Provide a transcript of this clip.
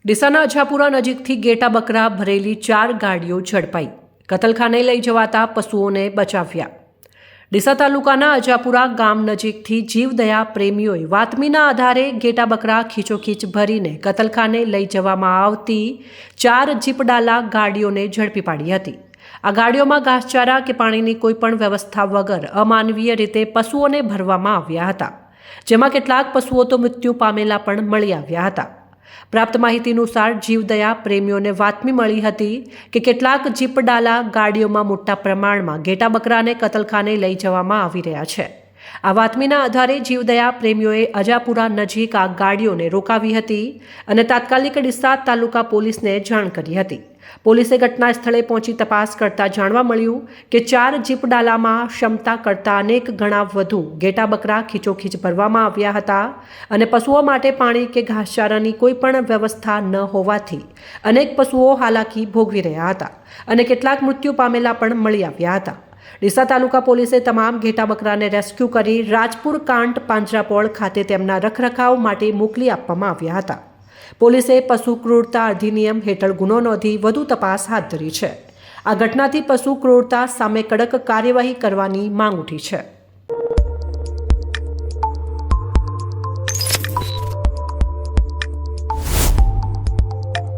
ડીસાના અજાપુરા નજીકથી ઘેટા બકરા ભરેલી 4 ગાડીઓ ઝડપાઈ. કતલખાને લઈ જવાતા પશુઓને બચાવ્યા. ડીસા તાલુકાના અજાપુરા ગામ નજીકથી જીવદયા પ્રેમીઓએ બાતમીના આધારે ઘેટા બકરા ખીચોખીચ ભરીને કતલખાને લઈ જવામાં આવતી 4 જીપડાલા ગાડીઓને ઝડપી પાડી હતી. આ ગાડીઓમાં ઘાસચારા કે પાણીની કોઈપણ વ્યવસ્થા વગર અમાનવીય રીતે પશુઓને ભરવામાં આવ્યા હતા, જેમાં કેટલાક પશુઓ તો મૃત્યુ પામેલા પણ મળી આવ્યા હતા. પ્રાપ્ત માહિતી અનુસાર જીવદયા પ્રેમીઓને બાતમી મળી હતી કે કેટલાક જીપડાલા ગાડીઓમાં મોટા પ્રમાણમાં ઘેટા બકરાને કતલખાને લઈ જવામાં આવી રહ્યા છે. આ બાતમીના આધારે જીવદયા પ્રેમીઓએ અજાપુરા નજીક આ ગાડીઓને રોકાવી હતી અને તાત્કાલિક ડીસા તાલુકા પોલીસને જાણ કરી હતી. પોલીસે ઘટના સ્થળે પહોંચી તપાસ કરતા જાણવા મળ્યું કે 4 જીપડાલામાં ક્ષમતા કરતાં અનેક ગણા વધુ ઘેટા બકરા ખીચોખીચ ભરવામાં આવ્યા હતા અને પશુઓ માટે પાણી કે ઘાસચારાની કોઈ પણ વ્યવસ્થા ન હોવાથી અનેક પશુઓ હાલાકી ભોગવી રહ્યા હતા અને કેટલાક મૃત્યુ પામેલા પણ મળી આવ્યા હતા. ડીસા તાલુકા પોલીસે તમામ ઘેટા બકરાને રેસ્ક્યુ કરી રાજપુર કાંટ પાંજરાપોળ ખાતે તેમના રખરખાવ માટે મોકલી આપવામાં આવ્યા હતા. પોલીસે પશુ ક્રૂરતા અધિનિયમ હેઠળ ગુનો નોંધી વધુ તપાસ હાથ ધરી છે. આ ઘટનાથી પશુ ક્રૂરતા સામે કડક કાર્યવાહી કરવાની માંગ ઉઠી છે.